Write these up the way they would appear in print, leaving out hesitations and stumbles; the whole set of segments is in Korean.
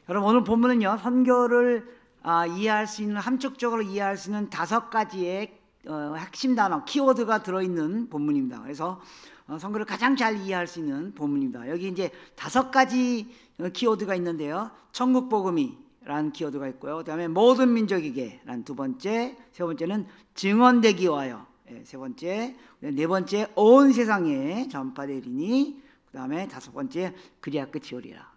여러분, 오늘 본문은요, 선교를 이해할 수 있는, 함축적으로 이해할 수 있는 5가지의 핵심 단어, 키워드가 들어있는 본문입니다. 그래서 선교를 가장 잘 이해할 수 있는 본문입니다. 여기 이제 5가지 키워드가 있는데요. 천국 복음이라는 키워드가 있고요. 그다음에 모든 민족에게라는 2번째, 세 번째는 증언되기 위하여, 세 번째, 네 번째 온 세상에 전파되리니, 그다음에 5번째 그리야 끝이 오리라.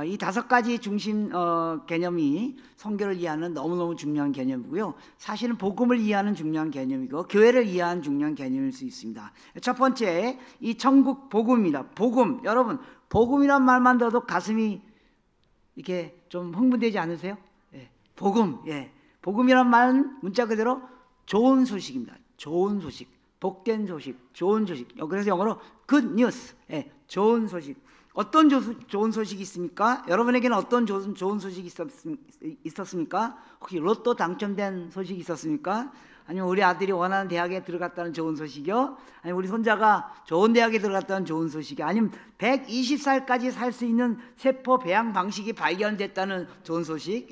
이 5가지 중심 개념이 선교를 이해하는 너무너무 중요한 개념이고요. 사실은 복음을 이해하는 중요한 개념이고 교회를 이해하는 중요한 개념일 수 있습니다. 첫 번째, 이 천국 복음입니다. 복음, 여러분, 복음이란 말만 들어도 가슴이 이렇게 좀 흥분되지 않으세요? 복음, 복음이란 말은 문자 그대로 좋은 소식입니다. 좋은 소식, 복된 소식, 좋은 소식. 그래서 영어로 good news, 좋은 소식. 어떤 좋은 소식이 있습니까? 여러분에게는 어떤 좋은 소식이 있었습니까? 혹시 로또 당첨된 소식이 있었습니까? 아니면 우리 아들이 원하는 대학에 들어갔다는 좋은 소식이요? 아니면 우리 손자가 좋은 대학에 들어갔다는 좋은 소식이, 아니면 120살까지 살 수 있는 세포 배양 방식이 발견됐다는 좋은 소식?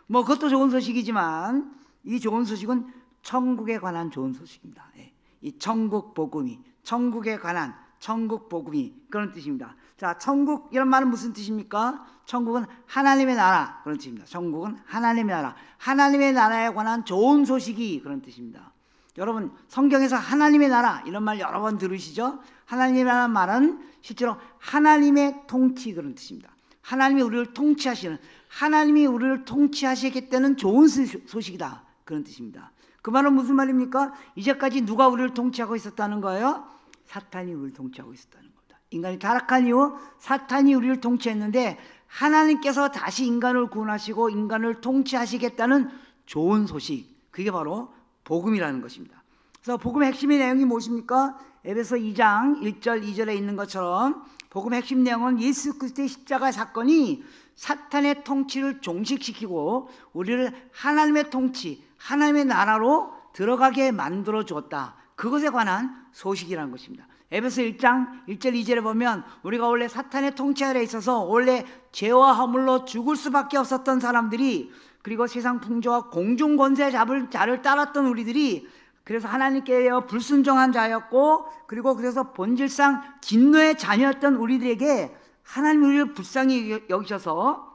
뭐 그것도 좋은 소식이지만 이 좋은 소식은 천국에 관한 좋은 소식입니다. 이 천국 복음이, 천국에 관한 천국 복음이 그런 뜻입니다. 자, 천국 이런 말은 무슨 뜻입니까? 천국은 하나님의 나라, 그런 뜻입니다. 천국은 하나님의 나라, 하나님의 나라에 관한 좋은 소식이 그런 뜻입니다. 여러분, 성경에서 하나님의 나라 이런 말 여러 번 들으시죠? 하나님이라는 말은 실제로 하나님의 통치, 그런 뜻입니다. 하나님이 우리를 통치하시는, 하나님이 우리를 통치하시겠다는 좋은 소식이다, 그런 뜻입니다. 그 말은 무슨 말입니까? 이제까지 누가 우리를 통치하고 있었다는 거예요? 사탄이 우리를 통치하고 있었다는 겁니다. 인간이 타락한 이후 사탄이 우리를 통치했는데 하나님께서 다시 인간을 구원하시고 인간을 통치하시겠다는 좋은 소식, 그게 바로 복음이라는 것입니다. 그래서 복음의 핵심의 내용이 무엇입니까? 에베소 2장 1절 2절에 있는 것처럼 복음의 핵심 내용은 예수 그리스도의 십자가 사건이 사탄의 통치를 종식시키고 우리를 하나님의 통치, 하나님의 나라로 들어가게 만들어 주었다, 그것에 관한 소식이라는 것입니다. 에베소 1장 1절 2절에 보면 우리가 원래 사탄의 통치 아래 있어서 원래 죄와 허물로 죽을 수밖에 없었던 사람들이, 그리고 세상 풍조와 공중 권세 잡을 자를 따랐던 우리들이, 그래서 하나님께 불순종한 자였고, 그리고 그래서 본질상 진노의 자녀였던 우리들에게 하나님이 우리를 불쌍히 여기셔서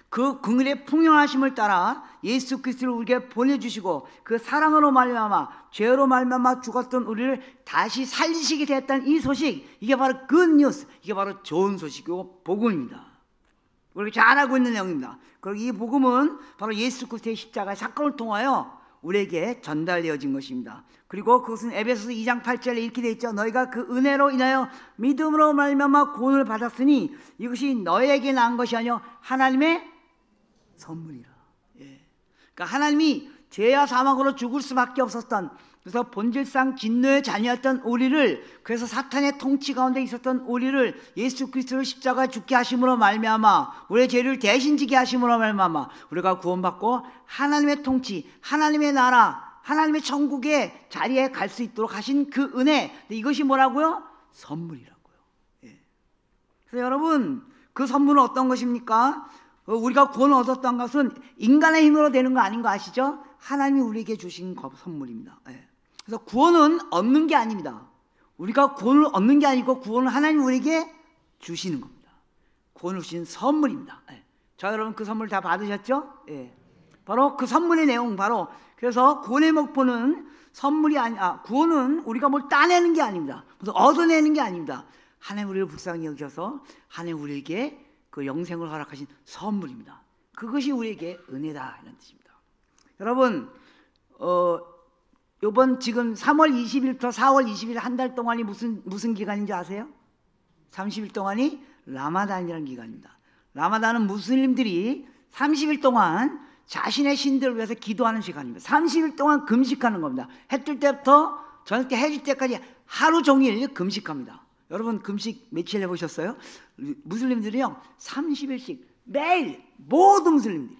그 긍휼의 풍요하심을 따라 예수 그리스도를 우리에게 보내주시고 그 사랑으로 말미암아 죄로 말미암아 죽었던 우리를 다시 살리시게 됐다는 이 소식, 이게 바로 good news, 이게 바로 좋은 소식이고 복음입니다. 우리가 잘 알고 있는 내용입니다. 그리고 이 복음은 바로 예수 그리스도의 십자가의 사건을 통하여 우리에게 전달되어진 것입니다. 그리고 그것은 에베소서 2장 8절에 이렇게 되어 있죠. 너희가 그 은혜로 인하여 믿음으로 말미암아 구원을 받았으니 이것이 너희에게 난 것이 아니요 하나님의 선물이라. 그러니까 하나님이 죄와 사망으로 죽을 수밖에 없었던, 그래서 본질상 진노의 자녀였던 우리를, 그래서 사탄의 통치 가운데 있었던 우리를 예수 그리스도를 십자가에 죽게 하심으로 말미암아 우리의 죄를 대신 지게 하심으로 말미암아 우리가 구원받고 하나님의 통치, 하나님의 나라, 하나님의 천국의 자리에 갈 수 있도록 하신 그 은혜, 이것이 뭐라고요? 선물이라고요. 그래서 여러분, 그 선물은 어떤 것입니까? 우리가 구원을 얻었던 것은 인간의 힘으로 되는 거 아닌 거 아시죠? 하나님이 우리에게 주신 선물입니다. 그래서 구원은 얻는 게 아닙니다. 우리가 구원을 얻는 게 아니고 구원을 하나님이 우리에게 주시는 겁니다. 구원을 주신 선물입니다. 자, 여러분, 그 선물 다 받으셨죠? 바로 그 선물의 내용, 바로 그래서 구원의 목표는 선물이 구원은 우리가 뭘 따내는 게 아닙니다. 무슨 얻어내는 게 아닙니다. 하나님 우리를 불쌍히 여기셔서 하나님 우리에게 그 영생을 허락하신 선물입니다. 그것이 우리에게 은혜다, 이런 뜻입니다. 여러분, 요번 지금 3월 20일부터 4월 20일 한 달 동안이 무슨 기간인지 아세요? 30일 동안이 라마단이라는 기간입니다. 라마단은 무슬림들이 30일 동안 자신의 신들을 위해서 기도하는 시간입니다. 30일 동안 금식하는 겁니다. 해 뜰 때부터 저녁 때 해질 때까지 하루 종일 금식합니다. 여러분, 금식 며칠 해보셨어요? 무슬림들이요 30일씩 매일, 모든 무슬림들이,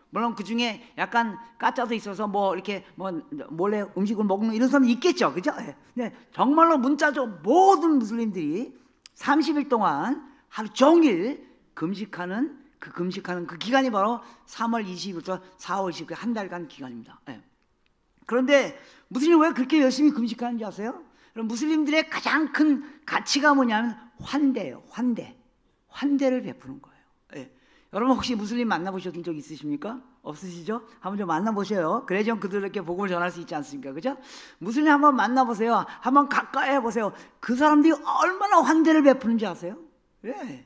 물론 그 중에 약간 까짜도 있어서 뭐 이렇게 뭐 몰래 음식을 먹는 이런 사람이 있겠죠, 그죠? 근데 정말로 문자죠. 모든 무슬림들이 30일 동안 하루 종일 금식하는 그 기간이 바로 3월 20일부터 4월 20일 한 달간 기간입니다. 예. 그런데 무슬림 왜 그렇게 열심히 금식하는지 아세요? 무슬림들의 가장 큰 가치가 뭐냐면 환대예요. 환대를 베푸는 거예요. 예. 여러분 혹시 무슬림 만나보셨던 적 있으십니까? 없으시죠? 한번 좀 만나보세요. 그래야 좀 그들에게 복음을 전할 수 있지 않습니까? 그죠? 무슬림 한번 만나보세요. 한번 가까이 해보세요. 그 사람들이 얼마나 환대를 베푸는지 아세요? 예.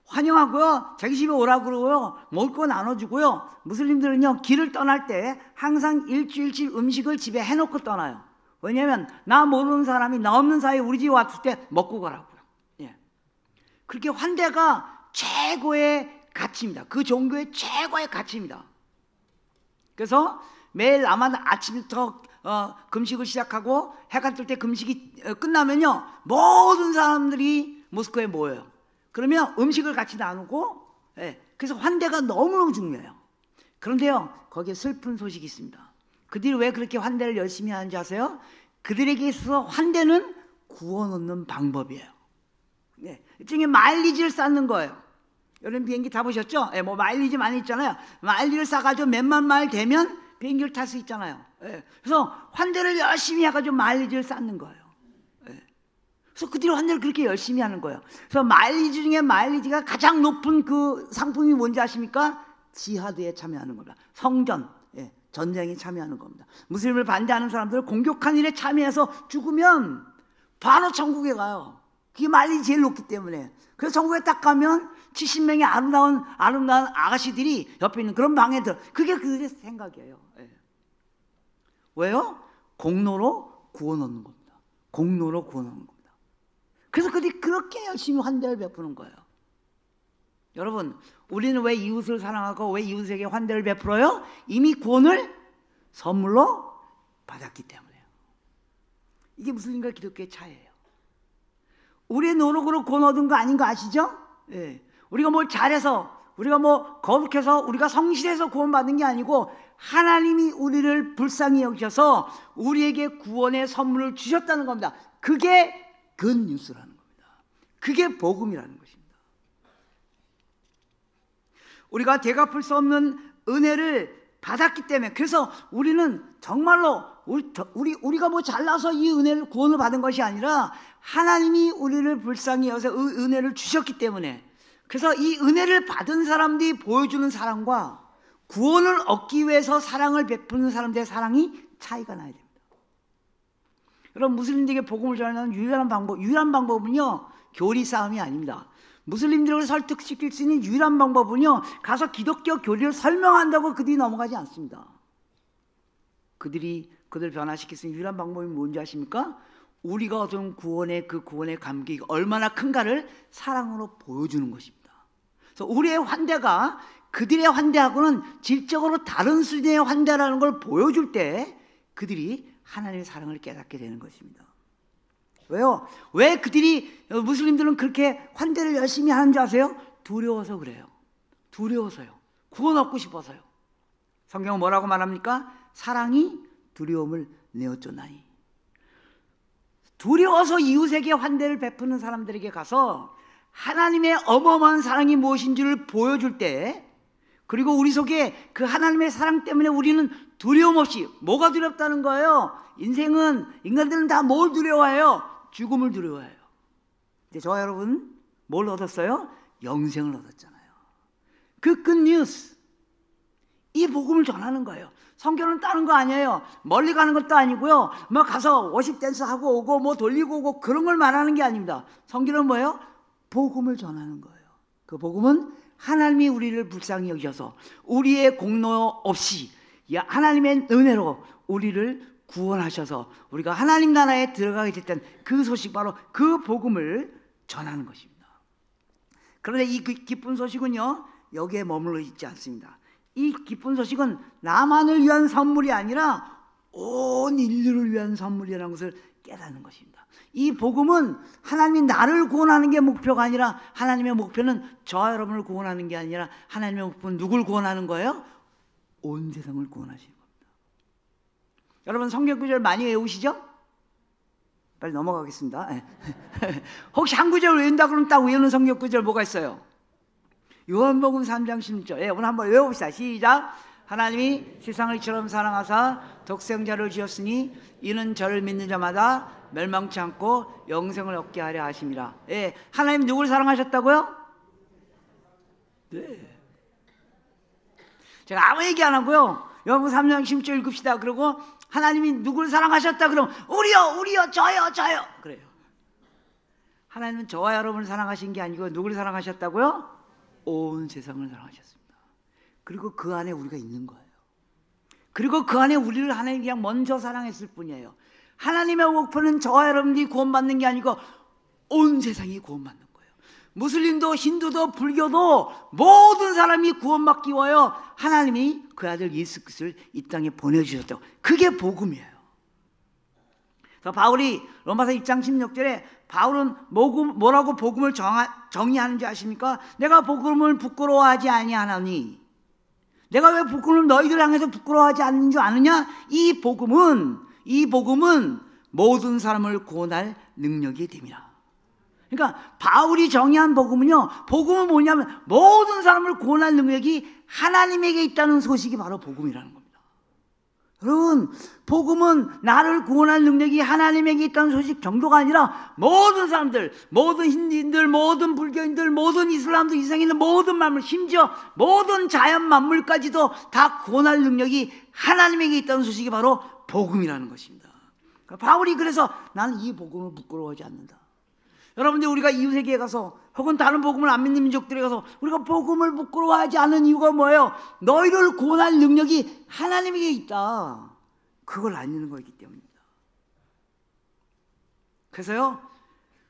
환영하고요, 자기 집에 오라고 그러고요, 먹을 거 나눠주고요. 무슬림들은요, 길을 떠날 때 항상 일주일치 음식을 집에 해놓고 떠나요. 왜냐하면 나 모르는 사람이 나 없는 사이에 우리 집에 왔을 때 먹고 가라고요. 예. 그렇게 환대가 최고의 가치입니다. 그 종교의 최고의 가치입니다. 그래서 매일 아마 아침부터 금식을 시작하고 해가 뜰 때 금식이 끝나면요, 모든 사람들이 모스크에 모여요. 그러면 음식을 같이 나누고, 예, 그래서 환대가 너무너무 중요해요. 그런데요, 거기에 슬픈 소식이 있습니다. 그들이 왜 그렇게 환대를 열심히 하는지 아세요? 그들에게 있어서 환대는 구원 얻는 방법이에요. 예, 일종의 마일리지를 쌓는 거예요. 여러분 비행기 타보셨죠? 예, 뭐 마일리지 많이 있잖아요. 마일리지를 쌓아가지고 몇만 마일 되면 비행기를 탈 수 있잖아요. 예, 그래서 환대를 열심히 해가지고 마일리지를 쌓는 거예요. 그래서 그들이 환대를 그렇게 열심히 하는 거예요. 그래서 마일리지 중에 마일리지가 가장 높은 그 상품이 뭔지 아십니까? 지하드에 참여하는 겁니다. 성전, 예, 전쟁에 참여하는 겁니다. 무슬림을 반대하는 사람들 공격한 일에 참여해서 죽으면 바로 천국에 가요. 그게 마일리지 제일 높기 때문에. 그래서 천국에 딱 가면 70명의 아름다운 아가씨들이 옆에 있는 그런 방에 들어. 그게 그들의 생각이에요. 예. 왜요? 공로로 구원 얻는 겁니다. 공로로 구원 얻는 겁니다. 그래서 그들이 그렇게 열심히 환대를 베푸는 거예요. 여러분, 우리는 왜 이웃을 사랑하고 왜 이웃에게 환대를 베풀어요? 이미 구원을 선물로 받았기 때문에요. 이게 무슬림과 기독교의 차이예요. 우리의 노력으로 구원 얻은 거 아닌 거 아시죠? 예. 우리가 뭘 잘해서, 우리가 뭐 거룩해서, 우리가 성실해서 구원받은 게 아니고 하나님이 우리를 불쌍히 여기셔서 우리에게 구원의 선물을 주셨다는 겁니다. 그게 굿뉴스라는 겁니다. 그게 복음이라는 것입니다. 우리가 되갚을 수 없는 은혜를 받았기 때문에, 그래서 우리는 정말로 우리가 뭐 잘나서 이 은혜를 구원을 받은 것이 아니라 하나님이 우리를 불쌍히 여기서 은혜를 주셨기 때문에, 그래서 이 은혜를 받은 사람들이 보여주는 사랑과 구원을 얻기 위해서 사랑을 베푸는 사람들의 사랑이 차이가 나야 됩니다. 여러분, 무슬림들에게 복음을 전하는 유일한 방법은요, 교리 싸움이 아닙니다. 무슬림들을 설득시킬 수 있는 유일한 방법은요, 가서 기독교 교리를 설명한다고 그들이 넘어가지 않습니다. 그들 변화시킬 수 있는 유일한 방법이 뭔지 아십니까? 우리가 얻은 구원의 감격이 얼마나 큰가를 사랑으로 보여주는 것입니다. 그래서 우리의 환대가 그들의 환대하고는 질적으로 다른 수준의 환대라는 걸 보여줄 때 그들이 하나님의 사랑을 깨닫게 되는 것입니다. 왜요? 왜 그들이, 무슬림들은 그렇게 환대를 열심히 하는지 아세요? 두려워서 그래요. 두려워서요. 구원 얻고 싶어서요. 성경은 뭐라고 말합니까? 사랑이 두려움을 내어쫓나니. 두려워서 이웃에게 환대를 베푸는 사람들에게 가서 하나님의 어마어마한 사랑이 무엇인지를 보여줄 때, 그리고 우리 속에 그 하나님의 사랑 때문에 우리는 두려움 없이, 뭐가 두렵다는 거예요? 인간들은 다 뭘 두려워해요? 죽음을 두려워해요. 근데 저와 여러분 뭘 얻었어요? 영생을 얻었잖아요. 그 굿뉴스, 이 복음을 전하는 거예요. 성경은 다른 거 아니에요. 멀리 가는 것도 아니고요, 뭐 가서 워십 댄스 하고 오고 뭐 돌리고 오고 그런 걸 말하는 게 아닙니다. 성경은 뭐예요? 복음을 전하는 거예요. 그 복음은 하나님이 우리를 불쌍히 여기셔서 우리의 공로 없이 하나님의 은혜로 우리를 구원하셔서 우리가 하나님 나라에 들어가게 됐던 그 소식, 바로 그 복음을 전하는 것입니다. 그런데 이 기쁜 소식은요, 여기에 머물러 있지 않습니다. 이 기쁜 소식은 나만을 위한 선물이 아니라 온 인류를 위한 선물이라는 것을 깨닫는 것입니다. 이 복음은 하나님이 나를 구원하는 게 목표가 아니라, 하나님의 목표는 저와 여러분을 구원하는 게 아니라, 하나님의 목표는 누굴 구원하는 거예요? 온 세상을 구원하시는 겁니다. 여러분 성경 구절 많이 외우시죠? 빨리 넘어가겠습니다. 혹시 한 구절 외운다 그러면 딱 외우는 성경 구절 뭐가 있어요? 요한복음 3장 16절. 오늘 한번 외워봅시다. 시작. 하나님이 세상을 이처럼 사랑하사 독생자를 주셨으니 이는 저를 믿는 자마다 멸망치 않고 영생을 얻게 하려 하심이라. 하나님 누구를 사랑하셨다고요? 네. 제가 아무 얘기 안 하고요. 요한복음 3장 16절 읽읍시다. 그리고 하나님이 누구를 사랑하셨다 그러면 우리요, 저요. 그래요. 하나님은 저와 여러분을 사랑하신 게 아니고 누구를 사랑하셨다고요? 온 세상을 사랑하셨습니다. 그리고 그 안에 우리가 있는 거예요. 그리고 그 안에 우리를 하나님이 그냥 먼저 사랑했을 뿐이에요. 하나님의 목표는 저와 여러분들이 구원받는 게 아니고 온 세상이 구원받는 거예요. 무슬림도 힌두도 불교도 모든 사람이 구원받기 위하여 하나님이 그 아들 예수 그리스도를 이 땅에 보내주셨다고. 그게 복음이에요. 그래서 바울이 로마서 1장 16절에 바울은 뭐라고 복음을 정의하는지 아십니까? 내가 복음을 부끄러워하지 아니하나니, 내가 왜 복음을 너희들 향해서 부끄러워하지 않는 줄 아느냐? 이 복음은 모든 사람을 구원할 능력이 됨이라. 그러니까 바울이 정의한 복음은요, 복음은 뭐냐면 모든 사람을 구원할 능력이 하나님에게 있다는 소식이 바로 복음이라는 겁니다. 여러분, 복음은 나를 구원할 능력이 하나님에게 있다는 소식 정도가 아니라 모든 사람들, 모든 힌두인들, 모든 불교인들, 모든 이슬람들, 이 세상에 있는 모든 만물, 심지어 모든 자연 만물까지도 다 구원할 능력이 하나님에게 있다는 소식이 바로 복음이라는 것입니다. 바울이 그래서 나는 이 복음을 부끄러워하지 않는다. 여러분들, 우리가 이웃에게 가서 혹은 다른 복음을 안 믿는 민족들에 가서 우리가 복음을 부끄러워하지 않는 이유가 뭐예요? 너희를 구원할 능력이 하나님에게 있다. 그걸 안 믿는 거기 때문입니다. 그래서요,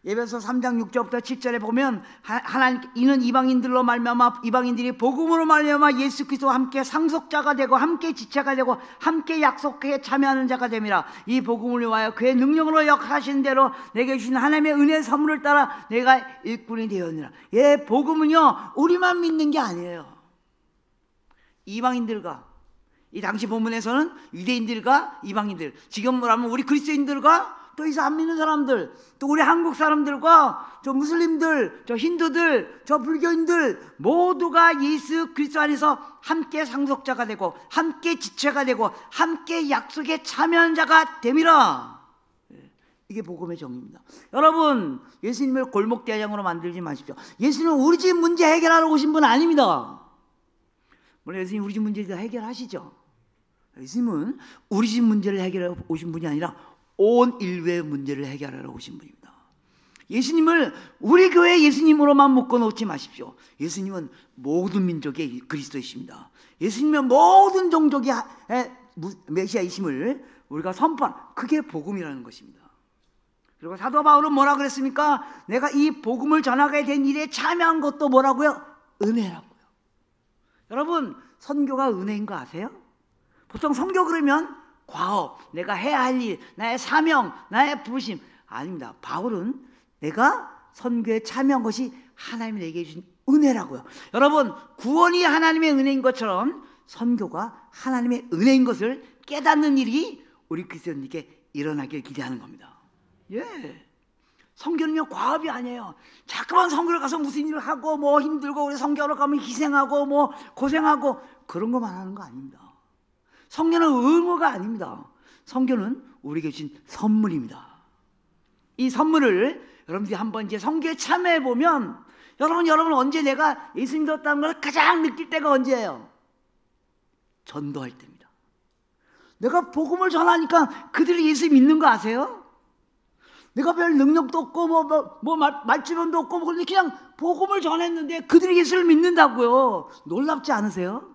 에베소 3장 6절부터 7절에 보면 하나님 이는 이방인들로 말미암아 이방인들이 복음으로 말미암아 예수 그리스도와 함께 상속자가 되고 함께 지체가 되고 함께 약속에 참여하는 자가 됨이라. 이 복음을 위하여 그의 능력으로 역하신 대로 내게 주신 하나님의 은혜의 선물을 따라 내가 일꾼이 되었느라. 복음은요, 우리만 믿는 게 아니에요. 이방인들과, 이 당시 본문에서는 유대인들과 이방인들, 지금 뭐라면 우리 그리스도인들과 또 이제 안 믿는 사람들, 또 우리 한국 사람들과 저 무슬림들, 저 힌두들, 저 불교인들 모두가 예수 그리스도 안에서 함께 상속자가 되고 함께 지체가 되고 함께 약속에 참여한 자가 됨이라. 이게 복음의 정의입니다. 여러분, 예수님을 골목대장으로 만들지 마십시오. 예수님은 우리 집 문제 해결하러 오신 분 아닙니다. 물론 예수님 우리 집 문제도 해결하시죠. 예수님은 우리 집 문제를 해결하러 오신 분이 아니라 온 인류의 문제를 해결하러 오신 분입니다. 예수님을 우리 교회 예수님으로만 묶어놓지 마십시오. 예수님은 모든 민족의 그리스도이십니다. 예수님은 모든 종족의 메시아이심을 우리가 선포한, 그게 복음이라는 것입니다. 그리고 사도 바울은 뭐라 그랬습니까? 내가 이 복음을 전하게 된 일에 참여한 것도 뭐라고요? 은혜라고요. 여러분, 선교가 은혜인 거 아세요? 보통 선교 그러면 과업, 내가 해야 할 일, 나의 사명, 나의 부르심. 아닙니다. 바울은 내가 선교에 참여한 것이 하나님이 내게 주신 은혜라고요. 여러분, 구원이 하나님의 은혜인 것처럼 선교가 하나님의 은혜인 것을 깨닫는 일이 우리 그리스도인들께 일어나길 기대하는 겁니다. 선교는요, 과업이 아니에요. 자꾸만 선교를 가서 무슨 일을 하고 뭐 힘들고, 우리 선교하러 가면 희생하고 뭐 고생하고 그런 것만 하는 거 아닙니다. 선교는 의무가 아닙니다. 선교는 우리에게 주신 선물입니다. 이 선물을 여러분들이 한번 이제 선교에 참여해 보면, 여러분 언제 내가 예수님 뒀다는 걸 가장 느낄 때가 언제예요? 전도할 때입니다. 내가 복음을 전하니까 그들이 예수 믿는 거 아세요? 내가 별 능력도 없고 말주변도 없고 그런데 그냥 복음을 전했는데 그들이 예수를 믿는다고요. 놀랍지 않으세요?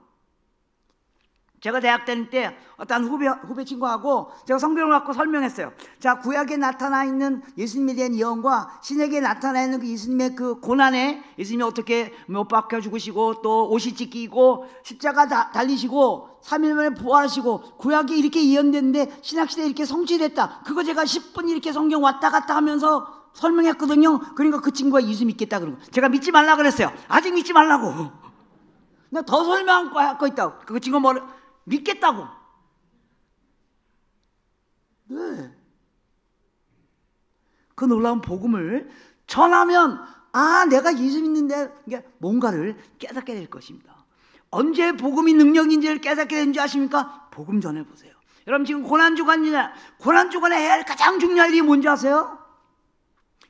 제가 대학 다닐 때 어떤 후배 친구하고 제가 성경을 갖고 설명했어요. 자, 구약에 나타나 있는 예수님에 대한 예언과 신약에 나타나 있는 그 예수님의 그 고난에, 예수님이 어떻게 못 박혀 죽으시고 또 옷이 찢기고 십자가 달리시고 3일 만에 부활하시고 구약에 이렇게 예언됐는데 신약시대에 이렇게 성취됐다. 그거 제가 10분 이렇게 성경 왔다 갔다 하면서 설명했거든요. 그러니까 그 친구가 예수 믿겠다 그러고, 제가 믿지 말라 그랬어요. 아직 믿지 말라고. 나 더 설명할 거 있다고. 그 친구가 뭐래? 믿겠다고. 네. 그 놀라운 복음을 전하면 내가 예수 믿는데 뭔가를 깨닫게 될 것입니다. 언제 복음이 능력인지를 깨닫게 되는지 아십니까? 복음 전해보세요. 여러분 지금 고난주간이냐, 고난주간에 해야 할 가장 중요한 일이 뭔지 아세요?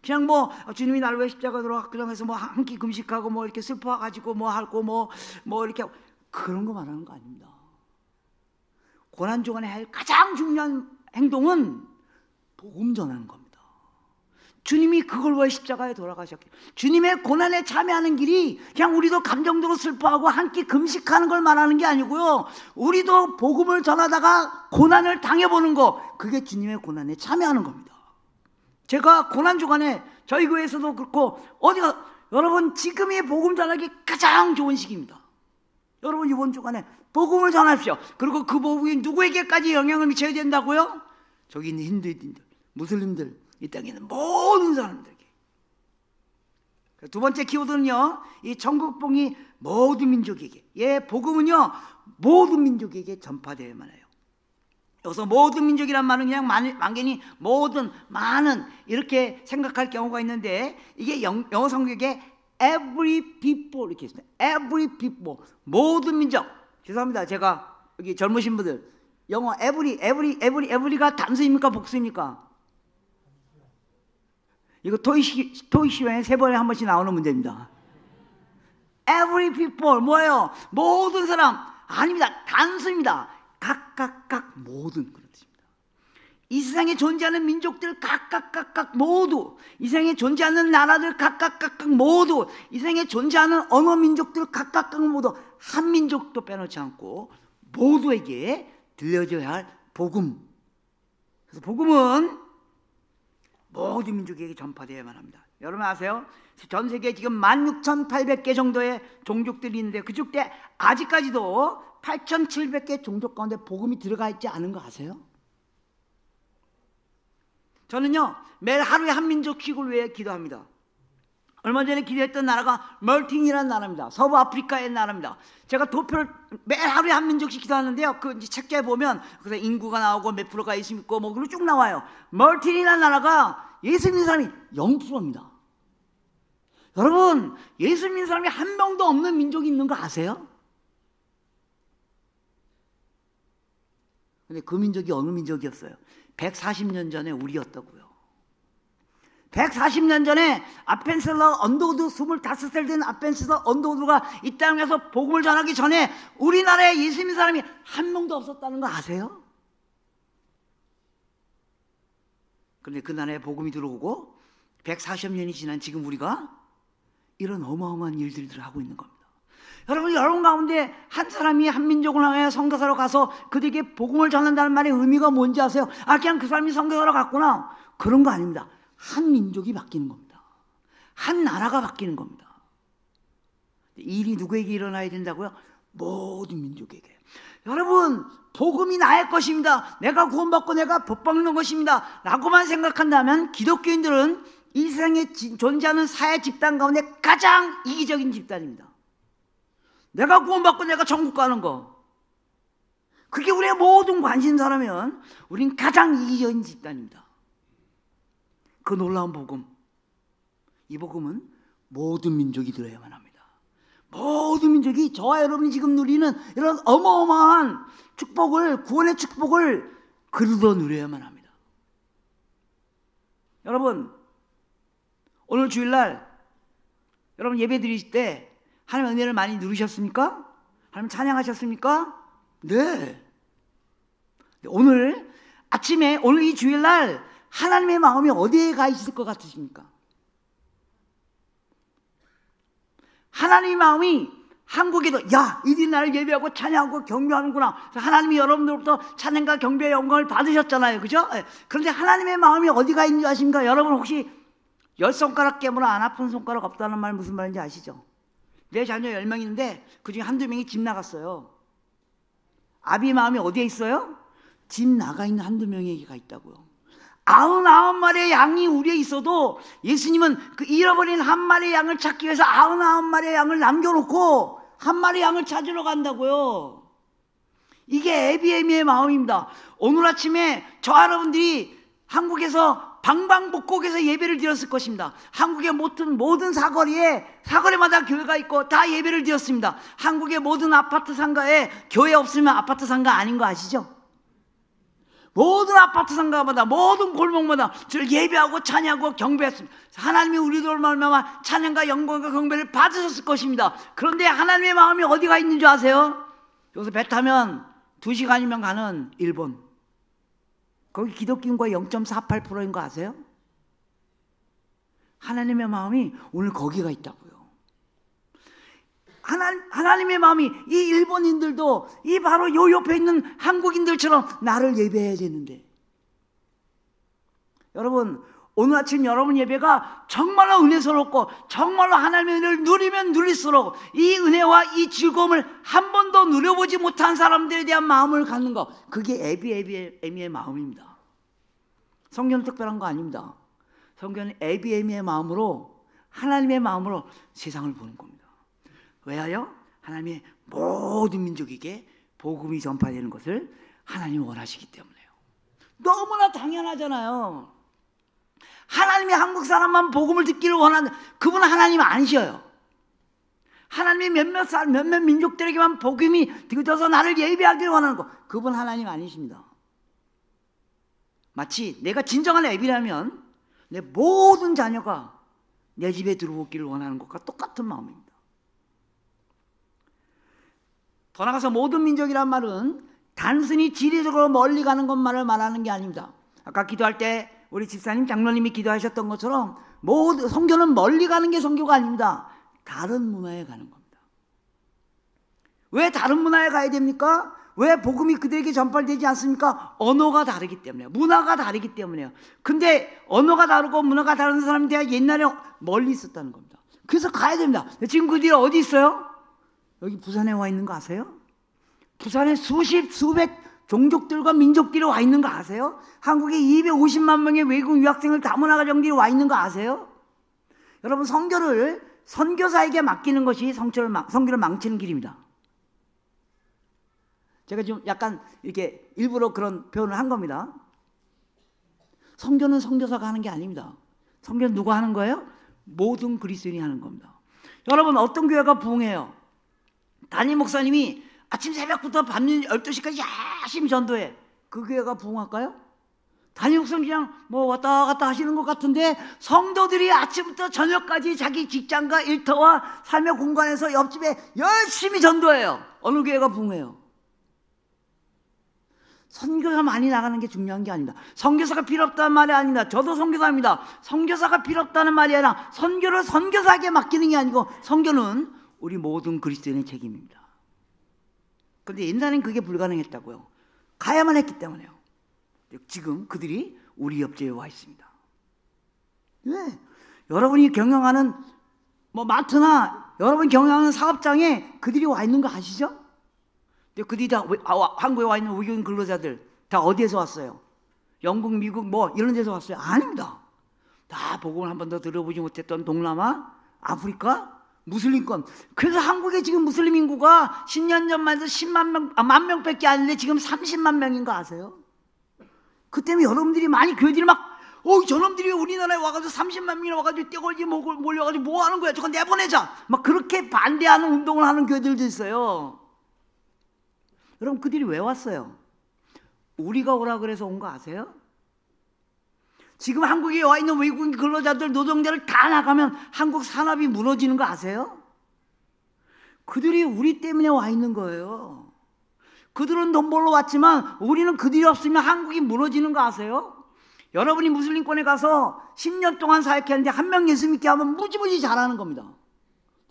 그냥 뭐 주님이 나를 왜 십자가 돌아가 그냥 해서 뭐 한 끼 금식하고 뭐 이렇게 슬퍼가지고 뭐 하고 뭐 이렇게 그런 거 말하는 거 아닙니다. 고난주간에 해야 할 가장 중요한 행동은 복음 전하는 겁니다. 주님이 그걸 왜 십자가에 돌아가셨기, 주님의 고난에 참여하는 길이 그냥 우리도 감정적으로 슬퍼하고 한 끼 금식하는 걸 말하는 게 아니고요, 우리도 복음을 전하다가 고난을 당해보는 거, 그게 주님의 고난에 참여하는 겁니다. 제가 고난주간에 저희 교회에서도 그렇고 어디가, 여러분 지금이 복음 전하기 가장 좋은 시기입니다. 여러분 이번 주간에 복음을 전하십시오. 그리고 그 복음이 누구에게까지 영향을 미쳐야 된다고요? 저기 있는 힌두인들, 무슬림들, 이 땅에 있는 모든 사람들에게. 두 번째 키워드는요, 이 천국복이 모든 민족에게, 복음은요 모든 민족에게 전파되어야만 해요. 여기서 모든 민족이란 말은 그냥 막연히 모든, 많은 이렇게 생각할 경우가 있는데, 이게 영어 성경에 every people 이렇게 있습니다. every people, 모든 민족. 죄송합니다, 제가 여기 젊으신 분들 영어 every가 단수입니까 복수입니까? 이거 토익 시간에 3번에 한 번씩 나오는 문제입니다. every people 뭐예요? 모든 사람 아닙니다. 단수입니다. 각각 모든, 그런 뜻입니다. 이 세상에 존재하는 민족들 각각 모두, 이 세상에 존재하는 나라들 각각 모두, 이 세상에 존재하는 언어 민족들 각각 모두, 한 민족도 빼놓지 않고 모두에게 들려줘야 할 복음. 그래서 복음은 모든 민족에게 전파되어야만 합니다. 여러분 아세요? 전 세계에 지금 16,800개 정도의 종족들이 있는데, 그중 때 아직까지도 8,700개 종족 가운데 복음이 들어가 있지 않은 거 아세요? 저는요 매일 하루에 한 민족씩을 위해 기도합니다. 얼마 전에 기도했던 나라가 멀팅이라는 나라입니다. 서부 아프리카의 나라입니다. 제가 도표를 매일 하루에 한 민족씩 기도하는데요, 그 책자에 보면 그래서 인구가 나오고 몇 프로가 예수 믿고 뭐 그리고 쭉 나와요. 멀팅이라는 나라가 예수 믿는 사람이 0%입니다. 여러분 예수 믿는 사람이 한 명도 없는 민족이 있는 거 아세요? 근데 그 민족이 어느 민족이었어요? 140년 전에 우리였다고요. 140년 전에 아펜셀러 언더우드, 25살 된 아펜셀러 언더우드가 이 땅에서 복음을 전하기 전에 우리나라에 예수 믿는 사람이 한 명도 없었다는 거 아세요? 그런데 그 나라에 복음이 들어오고 140년이 지난 지금 우리가 이런 어마어마한 일들을 하고 있는 겁니다. 여러분 가운데 한 사람이 한 민족을 향해 선교사로 가서 그들에게 복음을 전한다는 말의 의미가 뭔지 아세요? 그냥 그 사람이 선교사로 갔구나, 그런 거 아닙니다. 한 민족이 바뀌는 겁니다. 한 나라가 바뀌는 겁니다. 일이 누구에게 일어나야 된다고요? 모든 민족에게. 여러분 복음이 나의 것입니다, 내가 구원받고 내가 복받는 것입니다 라고만 생각한다면 기독교인들은 이 세상에 존재하는 사회 집단 가운데 가장 이기적인 집단입니다. 내가 구원받고 내가 천국 가는 거, 그게 우리의 모든 관심사라면 우린 가장 이기적인 집단입니다. 그 놀라운 복음, 이 복음은 모든 민족이 들어야만 합니다. 모든 민족이, 저와 여러분이 지금 누리는 이런 어마어마한 축복을, 구원의 축복을 그리도 누려야만 합니다. 여러분 오늘 주일날 여러분 예배 드리실 때 하나님의 은혜를 많이 누리셨습니까? 하나님 찬양하셨습니까? 네. 오늘 아침에, 오늘 이 주일날 하나님의 마음이 어디에 가 있을 것 같으십니까? 하나님의 마음이 한국에도, 이들이 나를 예배하고 찬양하고 경배하는구나. 하나님이 여러분들로부터 찬양과 경배의 영광을 받으셨잖아요, 그죠? 그런데 하나님의 마음이 어디가 있는지 아십니까? 여러분 혹시 10손가락 깨물어 안 아픈 손가락 없다는 말 무슨 말인지 아시죠? 내 자녀 10명 있는데 그중에 한두 명이 집 나갔어요. 아비의 마음이 어디에 있어요? 집 나가 있는 한두 명에게가 있다고요. 99마리의 양이 우리에 있어도 예수님은 그 잃어버린 한 마리의 양을 찾기 위해서 99마리의 양을 남겨놓고 한 마리의 양을 찾으러 간다고요. 이게 에비에미의 마음입니다. 오늘 아침에 저 여러분들이 한국에서 방방곡곡에서 예배를 드렸을 것입니다. 한국의 모든 사거리마다 교회가 있고 다 예배를 드렸습니다. 한국의 모든 아파트 상가에 교회 없으면 아파트 상가 아닌 거 아시죠? 모든 아파트 상가마다 모든 골목마다 저를 예배하고 찬양하고 경배했습니다. 하나님이 우리들 말미암아 찬양과 영광과 경배를 받으셨을 것입니다. 그런데 하나님의 마음이 어디가 있는 줄 아세요? 여기서 배 타면 2시간이면 가는 일본, 거기 기독교인과 0.48%인 거 아세요? 하나님의 마음이 오늘 거기가 있다고요. 하나님의 마음이 이 일본인들도 이 바로 요 옆에 있는 한국인들처럼 나를 예배해야 되는데, 여러분 오늘 아침 여러분 예배가 정말로 은혜스럽고 정말로 하나님의 은혜를 누리면 누릴수록 이 은혜와 이 즐거움을 한 번도 누려보지 못한 사람들에 대한 마음을 갖는 것, 그게 에비의 마음입니다. 성경은 특별한 거 아닙니다. 성경은 에비의 마음으로, 하나님의 마음으로 세상을 보는 겁니다. 왜요? 하나님의 모든 민족에게 복음이 전파되는 것을 하나님이 원하시기 때문에요. 너무나 당연하잖아요. 하나님이 한국 사람만 복음을 듣기를 원하는, 그분은 하나님 아니셔요. 하나님이 몇몇 민족들에게만 복음이 들어서 나를 예배하기를 원하는 것, 그분 하나님 아니십니다. 마치 내가 진정한 애비라면 내 모든 자녀가 내 집에 들어오기를 원하는 것과 똑같은 마음입니다. 더 나아가서 모든 민족이란 말은 단순히 지리적으로 멀리 가는 것만을 말하는 게 아닙니다. 아까 기도할 때 우리 집사님, 장로님이 기도하셨던 것처럼 모든 선교는 멀리 가는 게 선교가 아닙니다. 다른 문화에 가는 겁니다. 왜 다른 문화에 가야 됩니까? 왜 복음이 그들에게 전파되지 않습니까? 언어가 다르기 때문에요. 문화가 다르기 때문에요. 근데 언어가 다르고 문화가 다른 사람들이 옛날에 멀리 있었다는 겁니다. 그래서 가야 됩니다. 지금 그들이 어디 있어요? 여기 부산에 와 있는 거 아세요? 부산에 수백 종족들과 민족들이 와 있는 거 아세요? 한국에 250만 명의 외국 유학생을 다문화 가정들이 와 있는 거 아세요? 여러분, 선교를 선교사에게 맡기는 것이 선교를 망치는 길입니다. 제가 좀 약간 이렇게 일부러 그런 표현을 한 겁니다. 선교는 선교사가 하는 게 아닙니다. 선교는 누가 하는 거예요? 모든 그리스도인이 하는 겁니다. 여러분, 어떤 교회가 부흥해요? 담임 목사님이 아침 새벽부터 밤 12시까지 열심히 전도해. 그 교회가 부흥할까요? 담임 목사님 그냥 뭐 왔다 갔다 하시는 것 같은데, 성도들이 아침부터 저녁까지 자기 직장과 일터와 삶의 공간에서 옆집에 열심히 전도해요. 어느 교회가 부흥해요? 선교사 많이 나가는 게 중요한 게 아닙니다. 선교사가 필요 없다는 말이 아닙니다. 저도 선교사입니다. 선교사가 필요 없다는 말이 아니라 선교를 선교사에게 맡기는 게 아니고, 선교는 우리 모든 그리스도인의 책임입니다. 그런데 옛날엔 그게 불가능했다고요. 가야만 했기 때문에요. 지금 그들이 우리 옆집에 와 있습니다. 왜? 여러분이 경영하는 마트나 여러분이 경영하는 사업장에 그들이 와 있는 거 아시죠? 근데 그들이 다 한국에 와 있는 외국인 근로자들 다 어디에서 왔어요? 영국, 미국 이런 데서 왔어요? 아닙니다. 다 복음을 한 번도 들어보지 못했던 동남아, 아프리카, 무슬림권. 그래서 한국에 지금 무슬림 인구가 10년 전만 해도 10만 명밖에 안 했는데 지금 30만 명인 거 아세요? 그 때문에 여러분들이 많이 교회들이 저놈들이 우리나라에 와가지고 30만 명이나 와가지고 떼걸지 몰려가지고 뭐 하는 거야? 저거 내보내자! 그렇게 반대하는 운동을 하는 교회들도 있어요. 여러분, 그들이 왜 왔어요? 우리가 오라 그래서 온 거 아세요? 지금 한국에 와 있는 외국인 근로자들, 노동자를 다 나가면 한국 산업이 무너지는 거 아세요? 그들이 우리 때문에 와 있는 거예요. 그들은 돈 벌러 왔지만 우리는 그들이 없으면 한국이 무너지는 거 아세요? 여러분이 무슬림권에 가서 10년 동안 사역했는데 한 명 예수 믿게 하면 무지무지 잘하는 겁니다.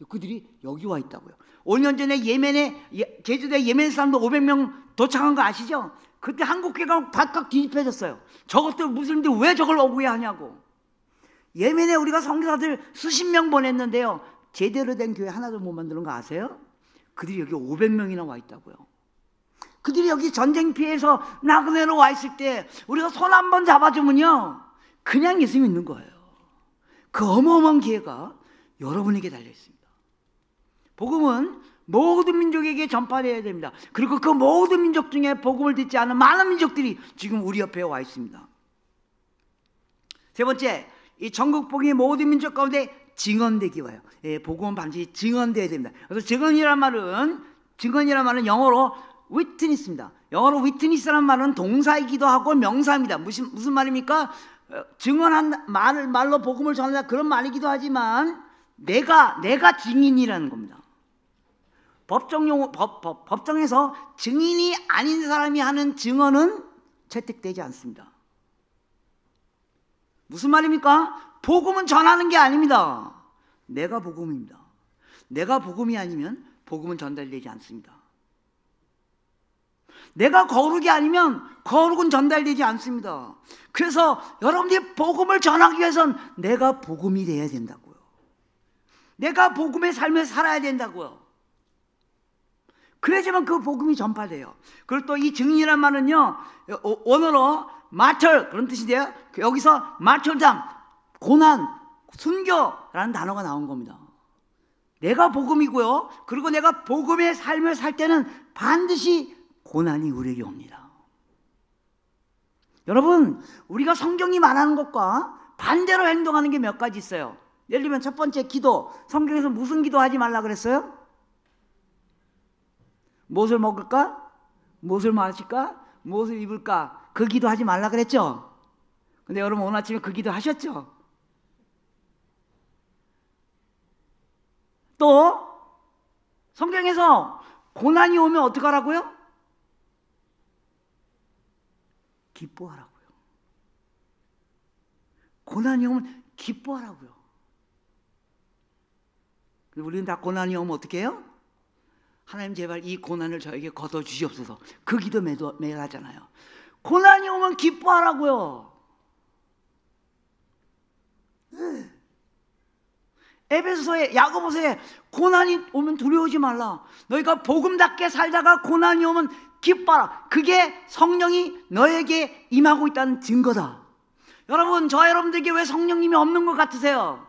그들이 여기 와 있다고요. 5년 전에 제주도에 예멘 사람도 500명 도착한 거 아시죠? 그때 한국교회가 바깥 뒤집혀졌어요. 저것들 무슬림들 왜 저걸 억울해하냐고. 예멘에 우리가 선교사들 수십 명 보냈는데요, 제대로 된 교회 하나도 못 만드는 거 아세요? 그들이 여기 500명이나 와 있다고요. 그들이 여기 전쟁 피해서 나그네로 와 있을 때 우리가 손 한 번 잡아주면요, 그냥 예수 믿는 거예요. 그 어마어마한 기회가 여러분에게 달려 있습니다. 복음은 모든 민족에게 전파되어야 됩니다. 그리고 그 모든 민족 중에 복음을 듣지 않은 많은 민족들이 지금 우리 옆에 와 있습니다. 세 번째, 이 전국 복음이 모든 민족 가운데 증언되기 위하여. 예, 복음은 반드시 증언되어야 됩니다. 그래서 증언이란 말은 영어로 witness입니다. 영어로 witness라는 말은 동사이기도 하고 명사입니다. 무슨 말입니까? 증언한 말로 복음을 전한다, 그런 말이기도 하지만 내가 증인이라는 겁니다. 법정에서 증인이 아닌 사람이 하는 증언은 채택되지 않습니다. 무슨 말입니까? 복음은 전하는 게 아닙니다. 내가 복음입니다. 내가 복음이 아니면 복음은 전달되지 않습니다. 내가 거룩이 아니면 거룩은 전달되지 않습니다. 그래서 여러분들이 복음을 전하기 위해서는 내가 복음이 되어야 된다고요. 내가 복음의 삶을 살아야 된다고요. 그래야지만 그 복음이 전파돼요. 그리고 또 이 증인이란 말은요, 원어로 마철 그런 뜻인데요, 여기서 마철당, 고난, 순교라는 단어가 나온 겁니다. 내가 복음이고요, 그리고 내가 복음의 삶을 살 때는 반드시 고난이 우리에게 옵니다. 여러분, 우리가 성경이 말하는 것과 반대로 행동하는 게 몇 가지 있어요. 예를 들면 첫 번째, 기도. 성경에서 무슨 기도하지 말라 그랬어요? 무엇을 먹을까? 무엇을 마실까? 무엇을 입을까? 그 기도하지 말라 그랬죠? 근데 여러분, 오늘 아침에 그 기도 하셨죠? 또 성경에서 고난이 오면 어떡하라고요? 기뻐하라고요. 고난이 오면 기뻐하라고요. 우리는 다 고난이 오면 어떻게 해요? 하나님 제발 이 고난을 저에게 걷어주시옵소서. 그 기도 매일 하잖아요. 고난이 오면 기뻐하라고요. 에베소서에, 야고보서에 고난이 오면 두려워하지 말라. 너희가 복음답게 살다가 고난이 오면 기뻐하라. 그게 성령이 너에게 임하고 있다는 증거다. 여러분, 저와 여러분들에게 왜 성령님이 없는 것 같으세요?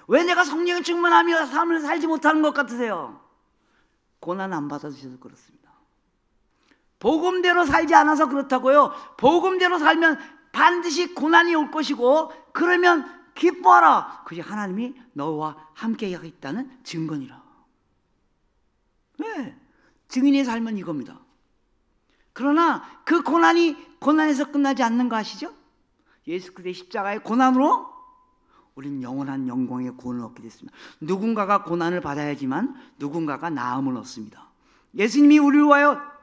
왜 내가 성령에 충만하며 삶을 살지 못하는 것 같으세요? 고난 안 받아주셔서 그렇습니다. 복음대로 살지 않아서 그렇다고요. 복음대로 살면 반드시 고난이 올 것이고, 그러면 기뻐하라. 그게 하나님이 너와 함께 하겠다는 증거니라. 네, 증인의 삶은 이겁니다. 그러나 그 고난에서 끝나지 않는 거 아시죠? 예수 그리스도의 십자가의 고난으로 우리는 영원한 영광의 구원을 얻게 됐습니다. 누군가가 고난을 받아야지만 누군가가 나음을 얻습니다. 예수님이 우리를 위하여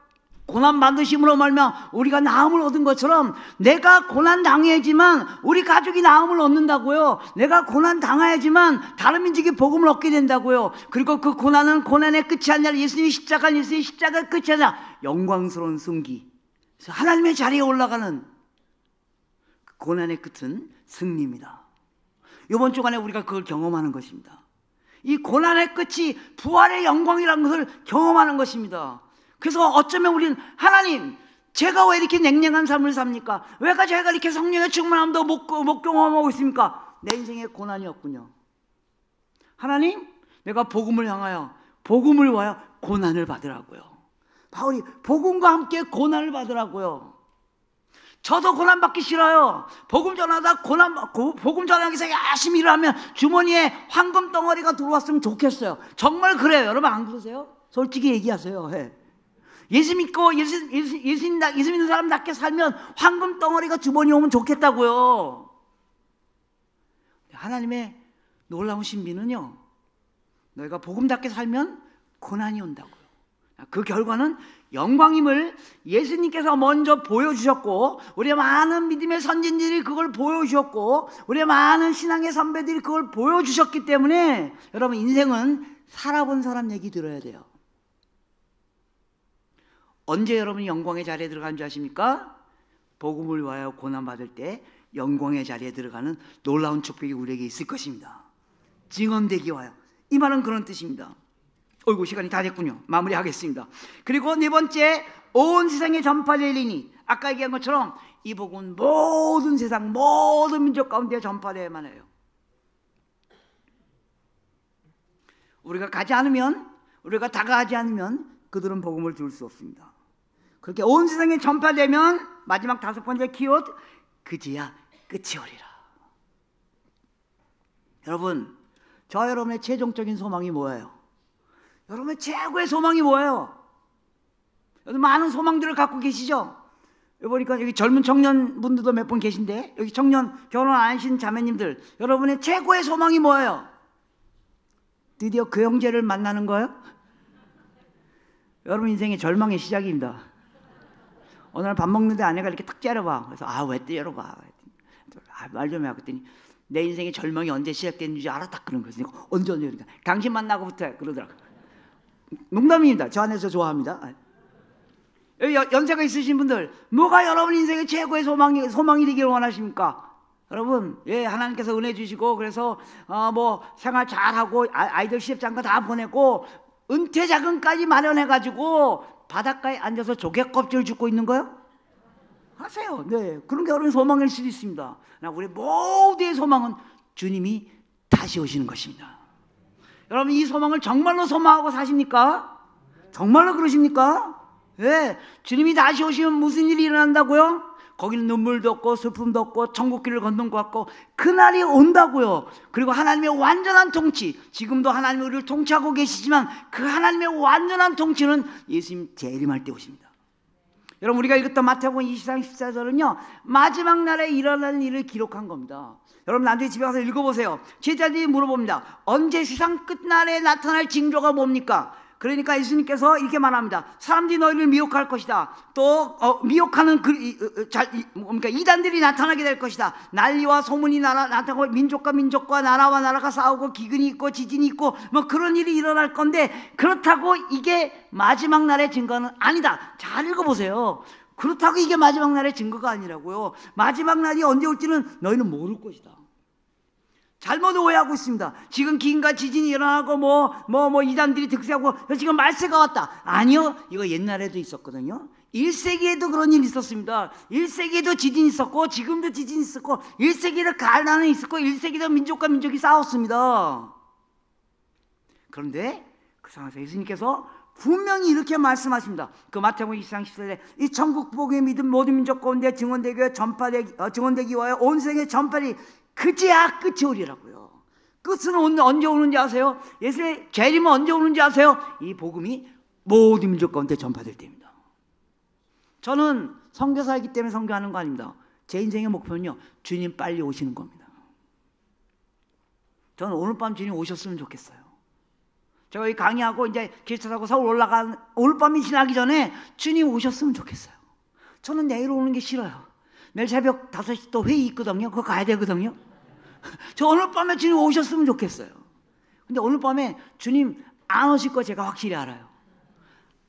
고난 받으심으로 말미암아 우리가 나음을 얻은 것처럼, 내가 고난 당해야지만 우리 가족이 나음을 얻는다고요. 내가 고난 당해야지만 다른 민족이 복음을 얻게 된다고요. 그리고 그 고난은 고난의 끝이 아니라 예수님의 십자가의 끝이 아니라 영광스러운 승기, 하나님의 자리에 올라가는 그 고난의 끝은 승리입니다. 이번 주간에 우리가 그걸 경험하는 것입니다. 이 고난의 끝이 부활의 영광이라는 것을 경험하는 것입니다. 그래서 어쩌면 우리는, 하나님, 제가 왜 이렇게 냉랭한 삶을 삽니까? 왜 제가 이렇게 성령의 충만함도 못 경험하고 있습니까? 내 인생에 고난이 없군요. 하나님, 내가 복음을 향하여, 복음을 위하여 고난을 받으라고요. 바울이 복음과 함께 고난을 받으라고요. 저도 고난 받기 싫어요. 복음 전하다 복음 전하기 위해서 열심히 일하면 주머니에 황금 덩어리가 들어왔으면 좋겠어요. 정말 그래요. 여러분 안 그러세요? 솔직히 얘기하세요. 네. 예수 믿고 예수 믿는 사람답게 살면 황금 덩어리가 주머니에 오면 좋겠다고요. 하나님의 놀라운 신비는요, 너희가 복음답게 살면 고난이 온다고요. 그 결과는 영광임을 예수님께서 먼저 보여주셨고, 우리의 많은 믿음의 선진들이 그걸 보여주셨고, 우리의 많은 신앙의 선배들이 그걸 보여주셨기 때문에 여러분, 인생은 살아본 사람 얘기 들어야 돼요. 언제 여러분이 영광의 자리에 들어간 줄 아십니까? 복음을 위하여 고난받을 때 영광의 자리에 들어가는 놀라운 축복이 우리에게 있을 것입니다. 증언되기 위하여. 이 말은 그런 뜻입니다. 어이구, 시간이 다 됐군요. 마무리하겠습니다. 그리고 네 번째, 온 세상에 전파되리니, 아까 얘기한 것처럼 이 복음은 모든 세상, 모든 민족 가운데 전파되어야만 해요. 우리가 다가가지 않으면 그들은 복음을 들을 수 없습니다. 그렇게 온 세상에 전파되면 마지막 다섯 번째 키워드, 그제야 끝이 오리라. 여러분, 저 여러분의 최종적인 소망이 뭐예요? 여러분의 최고의 소망이 뭐예요? 여러분 많은 소망들을 갖고 계시죠? 여기 보니까 여기 젊은 청년분들도 몇 분 계신데, 여기 청년 결혼 안 하신 자매님들, 여러분의 최고의 소망이 뭐예요? 드디어 그 형제를 만나는 거예요? 여러분 인생의 절망의 시작입니다. 어느 날 밥 먹는데 아내가 이렇게 탁 째려봐. 그래서 왜 째려봐? 말 좀 해. 그랬더니 내 인생의 절망이 언제 시작됐는지 알아? 딱 그런 거예요. 언제 그러니까 당신 만나고부터 해. 그러더라고요. 농담입니다. 저 안에서 좋아합니다. 여기 연세가 있으신 분들, 뭐가 여러분 인생의 최고의 소망이 되기를 원하십니까? 여러분, 하나님께서 은혜 주시고, 그래서 뭐 생활 잘하고 아이들 시집장가 다 보내고 은퇴 자금까지 마련해가지고 바닷가에 앉아서 조개 껍질 줍고 있는 거요? 하세요. 네, 그런 게 여러분 소망일 수도 있습니다. 우리 모두의 소망은 주님이 다시 오시는 것입니다. 여러분 이 소망을 정말로 소망하고 사십니까? 정말로 그러십니까? 예, 주님이 다시 오시면 무슨 일이 일어난다고요? 거기는 눈물도 없고 슬픔도 없고 천국길을 걷는 것 같고 그날이 온다고요. 그리고 하나님의 완전한 통치, 지금도 하나님이 우리를 통치하고 계시지만 그 하나님의 완전한 통치는 예수님 재림할 때 오십니다. 여러분 우리가 읽었던 마태복음 23, 14절은요 마지막 날에 일어날 일을 기록한 겁니다. 여러분 나중에 집에 가서 읽어보세요. 제자들이 물어봅니다. 언제 세상 끝날에 나타날 징조가 뭡니까? 그러니까 예수님께서 이렇게 말합니다. 사람들이 너희를 미혹할 것이다. 또 미혹하는 그러니까 이단들이 나타나게 될 것이다. 난리와 소문이 나타나고 민족과 민족과 나라와 나라가 싸우고 기근이 있고 지진이 있고 뭐 그런 일이 일어날 건데, 그렇다고 이게 마지막 날의 증거는 아니다. 잘 읽어보세요. 그렇다고 이게 마지막 날의 증거가 아니라고요. 마지막 날이 언제 올지는 너희는 모를 것이다. 잘못 오해하고 있습니다. 지금 기근과 지진이 일어나고 뭐 이단들이 득세하고 지금 말세가 왔다. 아니요, 이거 옛날에도 있었거든요. 1세기에도 그런 일이 있었습니다. 1세기에도 지진이 있었고 지금도 지진이 있었고 1세기에도 가난이 있었고 1세기에도 민족과 민족이 싸웠습니다. 그런데 그 상황에서 예수님께서 분명히 이렇게 말씀하십니다. 그 마태복음 23장 14절에 이 천국 복음의 믿음 모든 민족 가운데 증언되기 위하여 온 세상에 전파리 그제야 끝이 오리라고요. 끝은 언제 오는지 아세요? 예수의 재림은 언제 오는지 아세요? 이 복음이 모든 민족 가운데 전파될 때입니다. 저는 선교사이기 때문에 선교하는 거 아닙니다. 제 인생의 목표는요 주님 빨리 오시는 겁니다. 저는 오늘 밤 주님 오셨으면 좋겠어요. 제가 여기 강의하고 이제 기차 타고 서울 올라간 오늘 밤이 지나기 전에 주님 오셨으면 좋겠어요. 저는 내일 오는 게 싫어요. 내일 새벽 5시 또 회의 있거든요. 그거 가야 되거든요. 저 오늘 밤에 주님 오셨으면 좋겠어요. 근데 오늘 밤에 주님 안 오실 거 제가 확실히 알아요.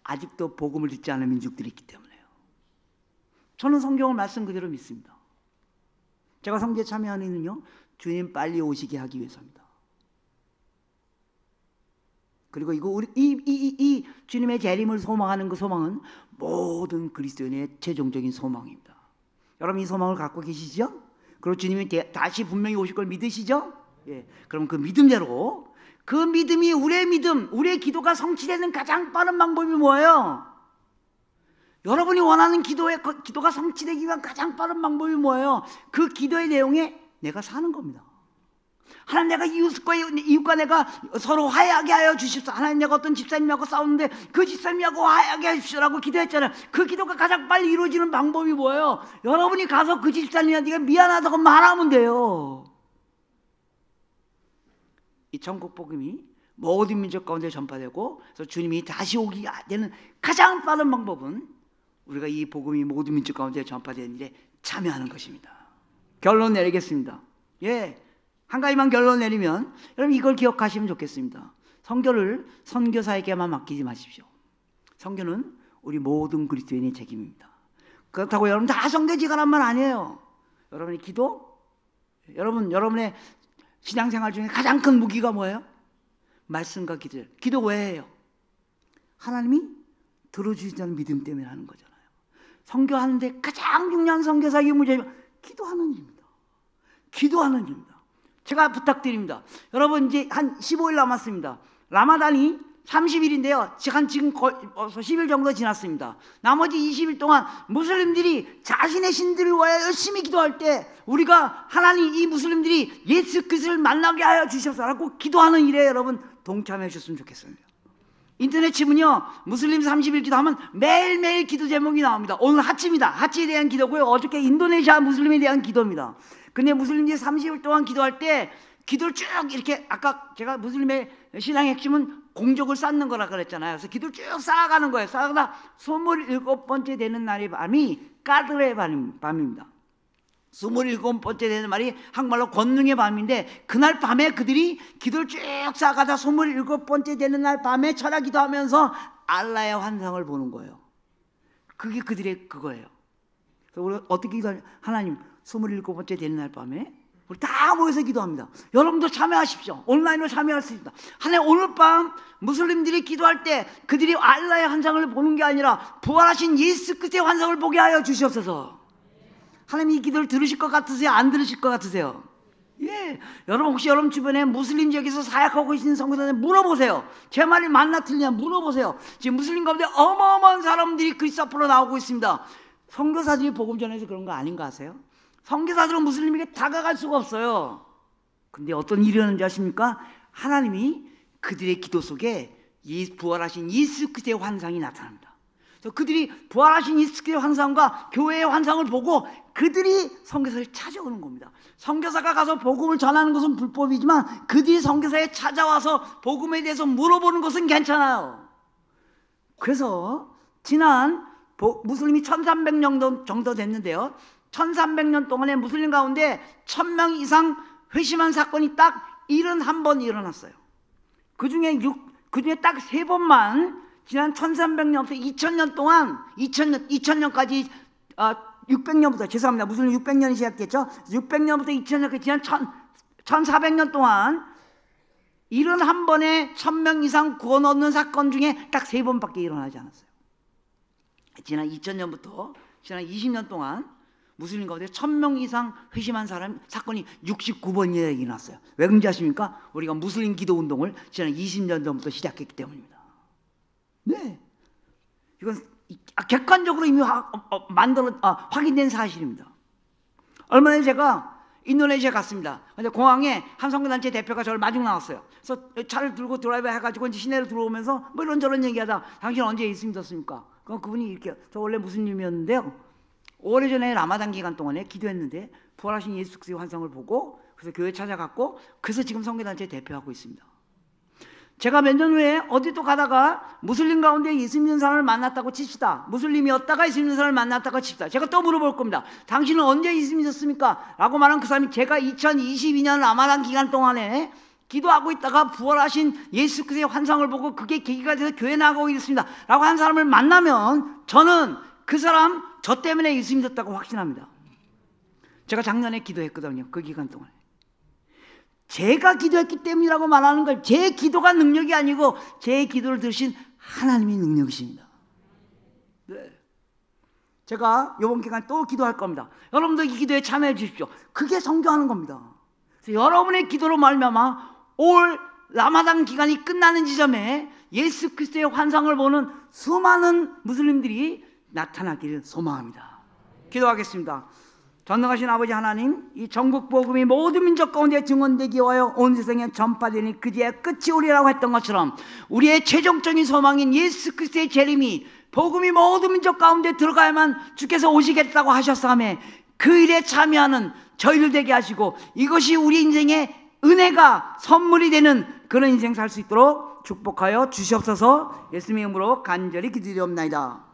아직도 복음을 듣지 않은 민족들이 있기 때문에요. 저는 성경을 말씀 그대로 믿습니다. 제가 성교에 참여하는 이유는요 주님 빨리 오시게 하기 위해서입니다. 그리고 이 주님의 재림을 소망하는 그 소망은 모든 그리스도인의 최종적인 소망입니다. 여러분 이 소망을 갖고 계시죠? 그리고 주님이 다시 분명히 오실 걸 믿으시죠? 예. 그럼 그 믿음대로, 그 믿음이 우리의 믿음, 우리의 기도가 성취되는 가장 빠른 방법이 뭐예요? 여러분이 원하는 기도가 성취되기 위한 가장 빠른 방법이 뭐예요? 그 기도의 내용에 내가 사는 겁니다. 하나님, 내가 이웃과 내가 서로 화해하게 하여 주십시오. 하나님, 내가 어떤 집사님하고 싸우는데 그 집사님하고 화해하게 하십시오라고 기도했잖아요. 그 기도가 가장 빨리 이루어지는 방법이 뭐예요? 여러분이 가서 그 집사님한테 미안하다고 말하면 돼요. 이 천국 복음이 모든 민족 가운데 전파되고, 그래서 주님이 다시 오기 되는 가장 빠른 방법은 우리가 이 복음이 모든 민족 가운데 전파되는 일에 참여하는 것입니다. 결론 내리겠습니다. 예. 한 가지만 결론 내리면, 여러분 이걸 기억하시면 좋겠습니다. 선교를 선교사에게만 맡기지 마십시오. 선교는 우리 모든 그리스도인의 책임입니다. 그렇다고 여러분 다 선교지가란 말 아니에요. 여러분의 기도, 여러분의 신앙생활 중에 가장 큰 무기가 뭐예요? 말씀과 기도예요. 기도 왜 해요? 하나님이 들어주시다는 믿음 때문에 하는 거잖아요. 선교하는데 가장 중요한 선교사의 문제는 기도하는 일입니다. 기도하는 일입니다. 제가 부탁드립니다. 여러분 이제 한 15일 남았습니다. 라마단이 30일인데요. 지금 거의 10일 정도 지났습니다. 나머지 20일 동안 무슬림들이 자신의 신들을 위하여 열심히 기도할 때 우리가 하나님 이 무슬림들이 예수 그리스도를 만나게 하여 주시옵소서라고 기도하는 일에 여러분 동참해 주셨으면 좋겠어요. 인터넷 치면요, 무슬림 30일 기도하면 매일매일 기도 제목이 나옵니다. 오늘 하치입니다. 하치에 대한 기도고요. 어저께 인도네시아 무슬림에 대한 기도입니다. 근데 무슬림들이 30일 동안 기도할 때 기도를 쭉 이렇게, 아까 제가 무슬림의 신앙의 핵심은 공적을 쌓는 거라 그랬잖아요. 그래서 기도를 쭉 쌓아가는 거예요. 쌓아가다 27번째 되는 날의 밤이 까드레의 밤입니다. 27번째 되는 날이 한국말로 권능의 밤인데, 그날 밤에 그들이 기도를 쭉 쌓아가다 27번째 되는 날 밤에 철야 기도하면서 알라의 환상을 보는 거예요. 그게 그들의 그거예요. 그래서 우리가 어떻게 기도하냐, 하나님 27번째 되는 날 밤에 우리 다 모여서 기도합니다. 여러분도 참여하십시오. 온라인으로 참여할 수 있습니다. 하나님 오늘 밤 무슬림들이 기도할 때 그들이 알라의 환상을 보는 게 아니라 부활하신 예수 그리스도의 환상을 보게 하여 주시옵소서. 하나님 이 기도를 들으실 것 같으세요? 안 들으실 것 같으세요? 예, 여러분 혹시 여러분 주변에 무슬림 지역에서 사역하고 계신 성도들한테 물어보세요. 제 말이 맞나 틀리냐 물어보세요. 지금 무슬림 가운데 어마어마한 사람들이 그리스도 앞으로 나오고 있습니다. 선교사들이 복음 전해서 그런 거 아닌 거 아세요? 선교사들은 무슬림에게 다가갈 수가 없어요. 근데 어떤 일이 일어나는지 아십니까? 하나님이 그들의 기도 속에 부활하신 예수 그리스도의 환상이 나타납니다. 그래서 그들이 부활하신 예수 그리스도의 환상과 교회의 환상을 보고 그들이 선교사를 찾아오는 겁니다. 선교사가 가서 복음을 전하는 것은 불법이지만 그들이 선교사에 찾아와서 복음에 대해서 물어보는 것은 괜찮아요. 그래서 지난 무슬림이 1300년 정도 됐는데요, 1300년 동안에 무슬림 가운데 1000명 이상 회심한 사건이 딱 71번 일어났어요. 그 중에 딱 3번만 지난 1300년부터 2000년 동안 2000년까지 600년부터 죄송합니다. 무슬림 600년이 시작됐죠. 600년부터 2000년까지 지난 1400년 동안 71번의 1000명 이상 구원 얻는 사건 중에 딱 3번밖에 일어나지 않았어요. 지난 2000년부터 지난 20년 동안 무슬림 가운데 1000명 이상 회심한 사건이 69번이나 일어났어요. 왜 그런지 아십니까? 우리가 무슬림 기도 운동을 지난 20년 전부터 시작했기 때문입니다. 네, 이건 객관적으로 이미 확인된 사실입니다. 얼마 전에 제가 인도네시아 갔습니다. 근데 공항에 한 선교단체 대표가 저를 마중 나왔어요. 그래서 차를 들고 드라이브 해가지고 이제 시내로 들어오면서 뭐 이런저런 얘기하다, 당신 언제 예수 믿었습니까? 그럼 그분이 이렇게, 저 원래 무슬림이었는데요, 오래전에 라마단 기간 동안에 기도했는데 부활하신 예수 그리스도의 환상을 보고 그래서 교회 찾아갔고, 그래서 지금 선교단체 대표하고 있습니다. 제가 몇 년 후에 어디 또 가다가 무슬림 가운데 예수 믿는 사람을 만났다고 칩시다. 무슬림이었다가 예수 믿는 사람을 만났다고 칩시다. 제가 또 물어볼 겁니다. 당신은 언제 예수 믿었습니까? 라고 말한 그 사람이 제가 2022년 라마단 기간 동안에 기도하고 있다가 부활하신 예수 그리스도의 환상을 보고 그게 계기가 돼서 교회 나가고 있습니다 라고 한 사람을 만나면 저는 그 사람 저 때문에 예수 믿었다고 확신합니다. 제가 작년에 기도했거든요. 그 기간 동안에 제가 기도했기 때문이라고 말하는 거예요. 제 기도가 능력이 아니고 제 기도를 들으신 하나님이 능력이십니다. 네. 제가 이번 기간 또 기도할 겁니다. 여러분도 이 기도에 참여해 주십시오. 그게 선교하는 겁니다. 그래서 여러분의 기도로 말미암아 올 라마단 기간이 끝나는 지점에 예수 그리스도의 환상을 보는 수많은 무슬림들이 나타나기를 소망합니다. 기도하겠습니다. 전능하신 아버지 하나님, 이 전국 복음이 모든 민족 가운데 증언되기 위하여 온 세상에 전파되니 그제야 끝이 오리라고 했던 것처럼 우리의 최종적인 소망인 예수 그리스도의 재림이 복음이 모든 민족 가운데 들어가야만 주께서 오시겠다고 하셨사오며 그 일에 참여하는 저희들 되게 하시고 이것이 우리 인생의 은혜가 선물이 되는 그런 인생 살 수 있도록 축복하여 주시옵소서. 예수님의 이름으로 간절히 기도드리옵나이다.